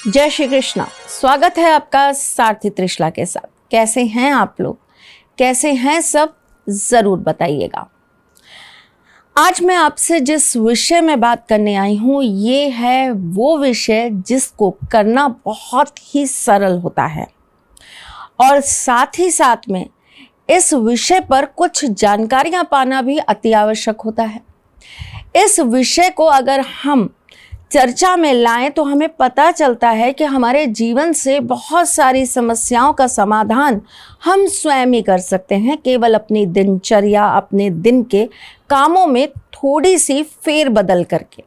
जय श्री कृष्णा। स्वागत है आपका सारथी त्रिशला के साथ। कैसे हैं आप लोग, कैसे हैं सब, ज़रूर बताइएगा। आज मैं आपसे जिस विषय में बात करने आई हूँ ये है वो विषय जिसको करना बहुत ही सरल होता है और साथ ही साथ में इस विषय पर कुछ जानकारियाँ पाना भी अति आवश्यक होता है। इस विषय को अगर हम चर्चा में लाएं तो हमें पता चलता है कि हमारे जीवन से बहुत सारी समस्याओं का समाधान हम स्वयं ही कर सकते हैं, केवल अपनी दिनचर्या, अपने दिन के कामों में थोड़ी सी फेरबदल करके।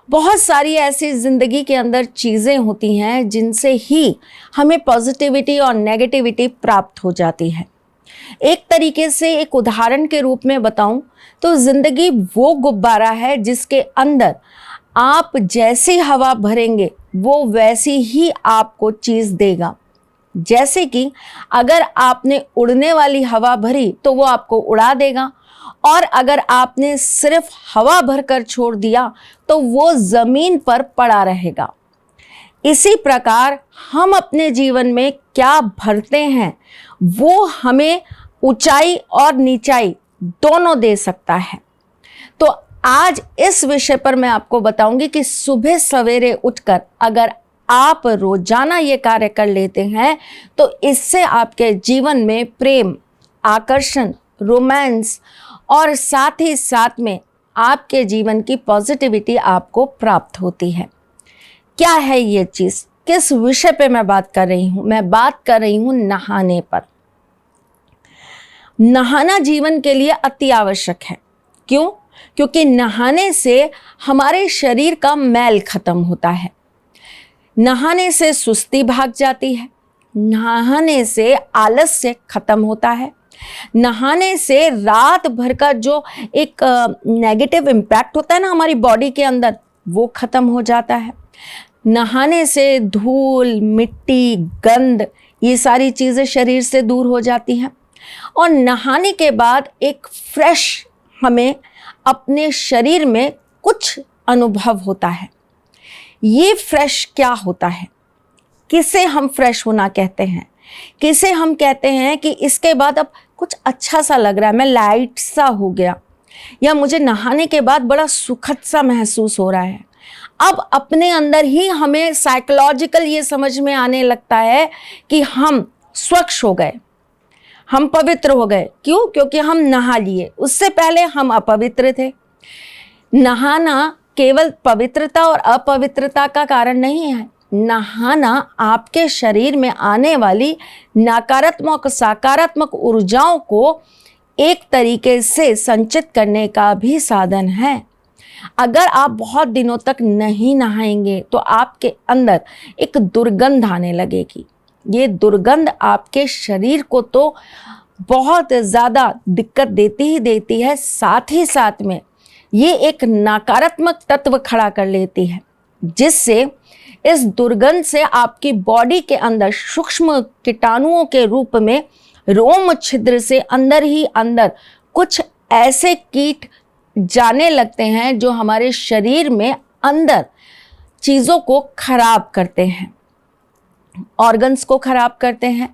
बहुत सारी ऐसी जिंदगी के अंदर चीज़ें होती हैं जिनसे ही हमें पॉजिटिविटी और नेगेटिविटी प्राप्त हो जाती है। एक तरीके से एक उदाहरण के रूप में बताऊं तो जिंदगी वो गुब्बारा है जिसके अंदर आप जैसी हवा भरेंगे वो वैसी ही आपको चीज़ देगा। जैसे कि अगर आपने उड़ने वाली हवा भरी तो वो आपको उड़ा देगा, और अगर आपने सिर्फ हवा भरकर छोड़ दिया तो वो ज़मीन पर पड़ा रहेगा। इसी प्रकार हम अपने जीवन में क्या भरते हैं वो हमें ऊंचाई और नीचाई दोनों दे सकता है। तो आज इस विषय पर मैं आपको बताऊंगी कि सुबह सवेरे उठकर अगर आप रोजाना ये कार्य कर लेते हैं तो इससे आपके जीवन में प्रेम, आकर्षण, रोमांस और साथ ही साथ में आपके जीवन की पॉजिटिविटी आपको प्राप्त होती है। क्या है ये चीज़, किस विषय पे मैं बात कर रही हूँ? मैं बात कर रही हूँ नहाने पर। नहाना जीवन के लिए अति आवश्यक है। क्यों? क्योंकि नहाने से हमारे शरीर का मैल खत्म होता है, नहाने से सुस्ती भाग जाती है, नहाने से आलस्य खत्म होता है, नहाने से रात भर का जो एक नेगेटिव इम्पैक्ट होता है ना हमारी बॉडी के अंदर, वो खत्म हो जाता है। नहाने से धूल, मिट्टी, गंध, ये सारी चीज़ें शरीर से दूर हो जाती हैं और नहाने के बाद एक फ्रेश हमें अपने शरीर में कुछ अनुभव होता है। ये फ्रेश क्या होता है? किसे हम फ्रेश होना कहते हैं? किसे हम कहते हैं कि इसके बाद अब कुछ अच्छा सा लग रहा है, मैं लाइट सा हो गया, या मुझे नहाने के बाद बड़ा सुखद सा महसूस हो रहा है। अब अपने अंदर ही हमें साइकोलॉजिकल ये समझ में आने लगता है कि हम स्वच्छ हो गए, हम पवित्र हो गए। क्यों? क्योंकि हम नहा लिए। उससे पहले हम अपवित्र थे। नहाना केवल पवित्रता और अपवित्रता का कारण नहीं है। नहाना आपके शरीर में आने वाली नकारात्मक सकारात्मक ऊर्जाओं को एक तरीके से संचित करने का भी साधन है। अगर आप बहुत दिनों तक नहीं नहाएंगे तो आपके अंदर एक दुर्गंध आने लगेगी। ये दुर्गंध आपके शरीर को तो बहुत ज़्यादा दिक्कत देती ही देती है, साथ ही साथ में ये एक नकारात्मक तत्व खड़ा कर लेती है, जिससे इस दुर्गंध से आपकी बॉडी के अंदर सूक्ष्म कीटाणुओं के रूप में रोम छिद्र से अंदर ही अंदर कुछ ऐसे कीट जाने लगते हैं जो हमारे शरीर में अंदर चीज़ों को खराब करते हैं, ऑर्गन्स को खराब करते हैं,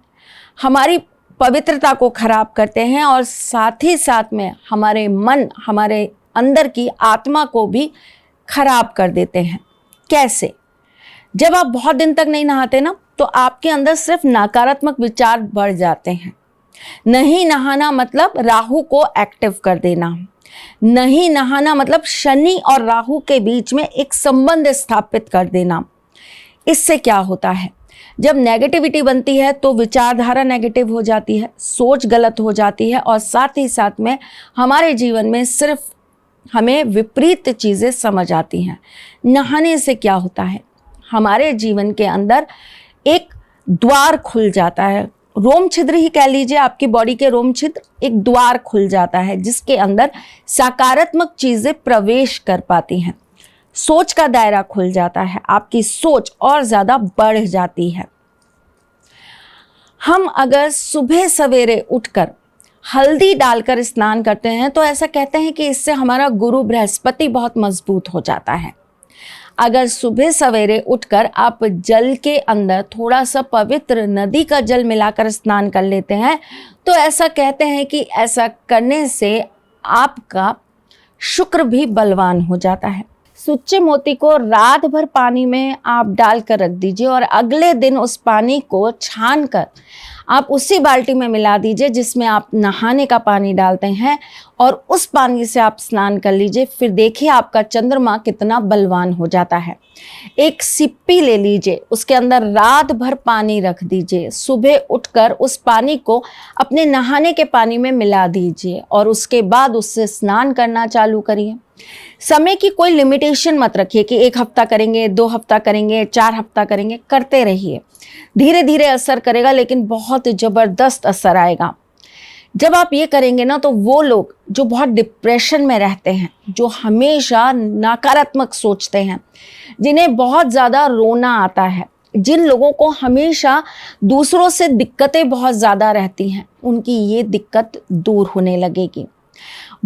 हमारी पवित्रता को खराब करते हैं और साथ ही साथ में हमारे मन, हमारे अंदर की आत्मा को भी खराब कर देते हैं। कैसे? जब आप बहुत दिन तक नहीं नहाते ना तो आपके अंदर सिर्फ नकारात्मक विचार बढ़ जाते हैं। नहीं नहाना मतलब राहु को एक्टिव कर देना। नहीं नहाना मतलब शनि और राहु के बीच में एक संबंध स्थापित कर देना। इससे क्या होता है? जब नेगेटिविटी बनती है तो विचारधारा नेगेटिव हो जाती है, सोच गलत हो जाती है और साथ ही साथ में हमारे जीवन में सिर्फ हमें विपरीत चीज़ें समझ आती हैं। नहाने से क्या होता है? हमारे जीवन के अंदर एक द्वार खुल जाता है, रोम छिद्र ही कह लीजिए, आपकी बॉडी के रोम छिद्र, एक द्वार खुल जाता है जिसके अंदर सकारात्मक चीज़ें प्रवेश कर पाती हैं। सोच का दायरा खुल जाता है, आपकी सोच और ज़्यादा बढ़ जाती है। हम अगर सुबह सवेरे उठकर हल्दी डालकर स्नान करते हैं तो ऐसा कहते हैं कि इससे हमारा गुरु बृहस्पति बहुत मजबूत हो जाता है। अगर सुबह सवेरे उठकर आप जल के अंदर थोड़ा सा पवित्र नदी का जल मिलाकर स्नान कर लेते हैं तो ऐसा कहते हैं कि ऐसा करने से आपका शुक्र भी बलवान हो जाता है। सुच्चे मोती को रात भर पानी में आप डाल कर रख दीजिए और अगले दिन उस पानी को छान कर आप उसी बाल्टी में मिला दीजिए जिसमें आप नहाने का पानी डालते हैं और उस पानी से आप स्नान कर लीजिए। फिर देखिए आपका चंद्रमा कितना बलवान हो जाता है। एक सिप्पी ले लीजिए, उसके अंदर रात भर पानी रख दीजिए, सुबह उठकर उस पानी को अपने नहाने के पानी में मिला दीजिए और उसके बाद उससे स्नान करना चालू करिए। समय की कोई लिमिटेशन मत रखिए कि 1 हफ्ता करेंगे, 2 हफ्ता करेंगे, 4 हफ्ता करेंगे, करते रहिए। धीरे धीरे असर करेगा लेकिन बहुत ज़बरदस्त असर आएगा। जब आप ये करेंगे ना तो वो लोग जो बहुत डिप्रेशन में रहते हैं, जो हमेशा नकारात्मक सोचते हैं, जिन्हें बहुत ज़्यादा रोना आता है, जिन लोगों को हमेशा दूसरों से दिक्कतें बहुत ज़्यादा रहती हैं, उनकी ये दिक्कत दूर होने लगेगी।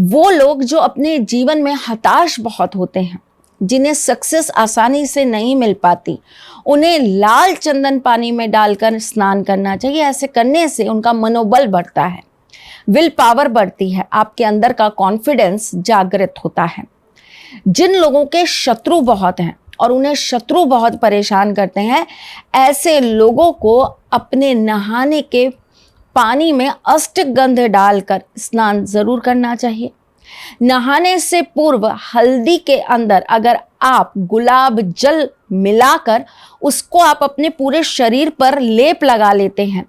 वो लोग जो अपने जीवन में हताश बहुत होते हैं, जिन्हें सक्सेस आसानी से नहीं मिल पाती, उन्हें लाल चंदन पानी में डालकर स्नान करना चाहिए। ऐसे करने से उनका मनोबल बढ़ता है, विल पावर बढ़ती है, आपके अंदर का कॉन्फिडेंस जागृत होता है। जिन लोगों के शत्रु बहुत हैं और उन्हें शत्रु बहुत परेशान करते हैं, ऐसे लोगों को अपने नहाने के पानी में अष्टगंध डालकर स्नान जरूर करना चाहिए। नहाने से पूर्व हल्दी के अंदर अगर आप गुलाब जल मिलाकर उसको आप अपने पूरे शरीर पर लेप लगा लेते हैं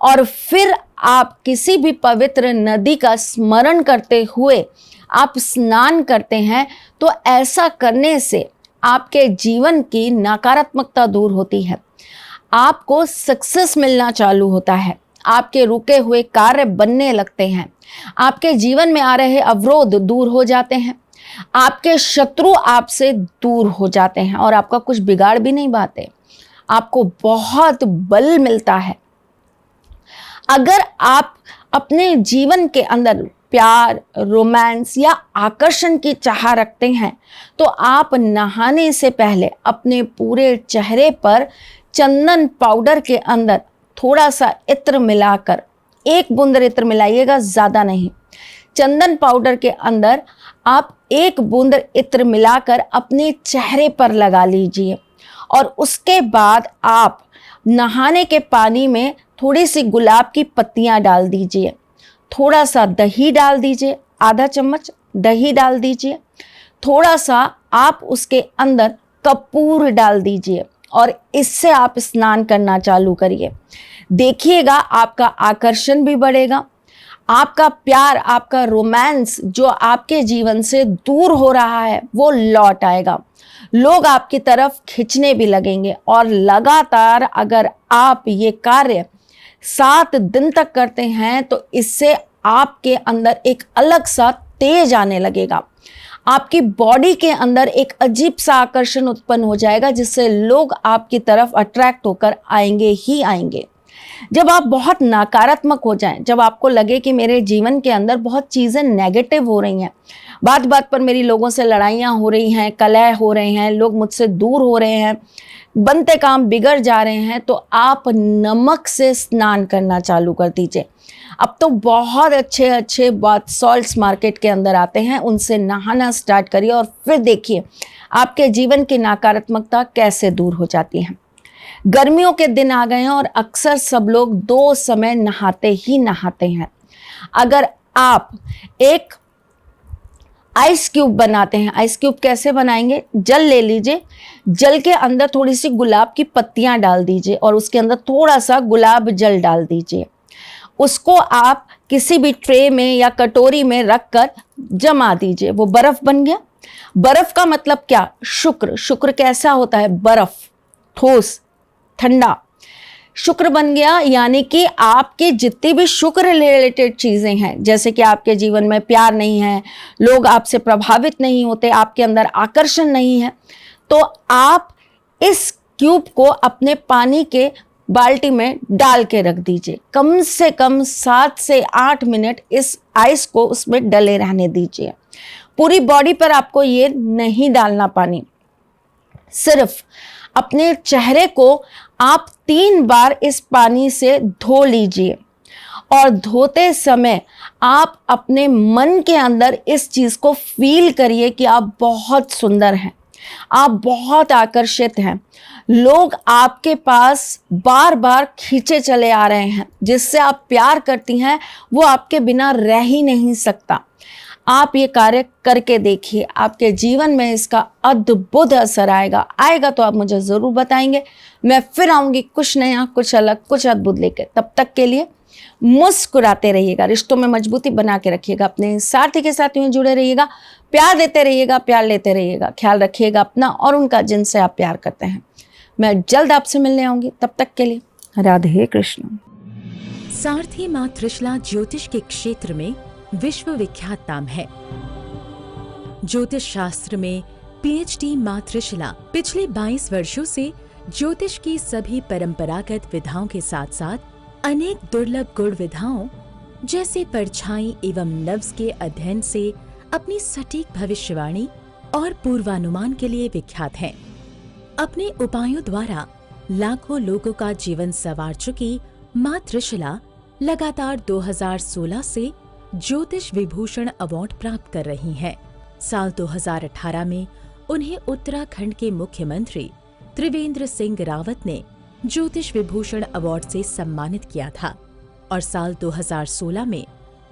और फिर आप किसी भी पवित्र नदी का स्मरण करते हुए आप स्नान करते हैं तो ऐसा करने से आपके जीवन की नकारात्मकता दूर होती है, आपको सक्सेस मिलना चालू होता है, आपके रुके हुए कार्य बनने लगते हैं, आपके जीवन में आ रहे अवरोध दूर हो जाते हैं, आपके शत्रु आपसे दूर हो जाते हैं और आपका कुछ बिगाड़ भी नहीं पाते, आपको बहुत बल मिलता है। अगर आप अपने जीवन के अंदर प्यार, रोमांस या आकर्षण की चाह रखते हैं तो आप नहाने से पहले अपने पूरे चेहरे पर चंदन पाउडर के अंदर थोड़ा सा इत्र मिलाकर, 1 बूंद इत्र मिलाइएगा, ज़्यादा नहीं, चंदन पाउडर के अंदर आप 1 बूंद इत्र मिलाकर अपने चेहरे पर लगा लीजिए और उसके बाद आप नहाने के पानी में थोड़ी सी गुलाब की पत्तियां डाल दीजिए, थोड़ा सा दही डाल दीजिए, आधा चम्मच दही डाल दीजिए, थोड़ा सा आप उसके अंदर कपूर डाल दीजिए और इससे आप स्नान करना चालू करिए। देखिएगा आपका आकर्षण भी बढ़ेगा, आपका प्यार, आपका रोमांस जो आपके जीवन से दूर हो रहा है वो लौट आएगा, लोग आपकी तरफ खिंचने भी लगेंगे और लगातार अगर आप ये कार्य 7 दिन तक करते हैं तो इससे आपके अंदर एक अलग सा तेज आने लगेगा, आपकी बॉडी के अंदर एक अजीब सा आकर्षण उत्पन्न हो जाएगा जिससे लोग आपकी तरफ अट्रैक्ट होकर आएंगे ही आएंगे। जब आप बहुत नकारात्मक हो जाएं, जब आपको लगे कि मेरे जीवन के अंदर बहुत चीज़ें नेगेटिव हो रही हैं, बात बात पर मेरी लोगों से लड़ाइयाँ हो रही हैं, कलह हो रहे हैं, लोग मुझसे दूर हो रहे हैं, बनते काम बिगड़ जा रहे हैं, तो आप नमक से स्नान करना चालू कर दीजिए। अब तो बहुत अच्छे अच्छे बाथ सॉल्ट्स मार्केट के अंदर आते हैं, उनसे नहाना स्टार्ट करिए और फिर देखिए आपके जीवन की नकारात्मकता कैसे दूर हो जाती है। गर्मियों के दिन आ गए हैं और अक्सर सब लोग 2 समय नहाते ही नहाते हैं। अगर आप एक आइस क्यूब बनाते हैं, आइस क्यूब कैसे बनाएंगे, जल ले लीजिए, जल के अंदर थोड़ी सी गुलाब की पत्तियां डाल दीजिए और उसके अंदर थोड़ा सा गुलाब जल डाल दीजिए, उसको आप किसी भी ट्रे में या कटोरी में रखकर जमा दीजिए, वो बर्फ बन गया। बर्फ का मतलब क्या, शुक्र। शुक्र कैसा होता है, बर्फ, ठोस, ठंडा। शुक्र बन गया यानी कि आपके जितनी भी शुक्र रिलेटेड चीज़ें हैं, जैसे कि आपके जीवन में प्यार नहीं है, लोग आपसे प्रभावित नहीं होते, आपके अंदर आकर्षण नहीं है, तो आप इस क्यूब को अपने पानी के बाल्टी में डाल के रख दीजिए। कम से कम 7 से 8 मिनट इस आइस को उसमें डले रहने दीजिए। पूरी बॉडी पर आपको ये नहीं डालना पानी, सिर्फ अपने चेहरे को आप 3 बार इस पानी से धो लीजिए और धोते समय आप अपने मन के अंदर इस चीज को फील करिए कि आप बहुत सुंदर हैं, आप बहुत आकर्षित हैं। लोग आपके पास बार बार खींचे चले आ रहे हैं। जिससे आप प्यार करती हैं वो आपके बिना रह ही नहीं सकता। आप ये कार्य करके देखिए, आपके जीवन में इसका अद्भुत असर आएगा तो आप मुझे ज़रूर बताएंगे। मैं फिर आऊँगी कुछ नया, कुछ अलग, कुछ अद्भुत लेकर। तब तक के लिए मुस्कुराते रहिएगा, रिश्तों में मजबूती बना के रखिएगा, अपने साथी के साथ यूं जुड़े रहिएगा, प्यार देते रहिएगा, प्यार लेते रहिएगा, ख्याल रखिएगा अपना और उनका जिनसे आप प्यार करते हैं। मैं जल्द आपसे मिलने आऊँगी, तब तक के लिए राधे कृष्ण। सारथी मां त्रिशला ज्योतिष के क्षेत्र में विश्व विख्यात नाम है। ज्योतिष शास्त्र में पीएचडी मां त्रिशला पिछले 22 वर्षों से ज्योतिष की सभी परंपरागत विधाओं के साथ साथ अनेक दुर्लभ गुण विधाओं जैसे परछाई एवं नव्स के अध्ययन से अपनी सटीक भविष्यवाणी और पूर्वानुमान के लिए विख्यात हैं। अपने उपायों द्वारा लाखों लोगों का जीवन संवार चुकी मां त्रिशला लगातार 2016 से ज्योतिष विभूषण अवार्ड प्राप्त कर रही हैं। साल 2018 में उन्हें उत्तराखंड के मुख्यमंत्री त्रिवेंद्र सिंह रावत ने ज्योतिष विभूषण अवार्ड से सम्मानित किया था और साल 2016 में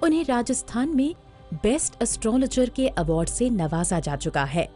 उन्हें राजस्थान में बेस्ट एस्ट्रोलॉजर के अवार्ड से नवाजा जा चुका है।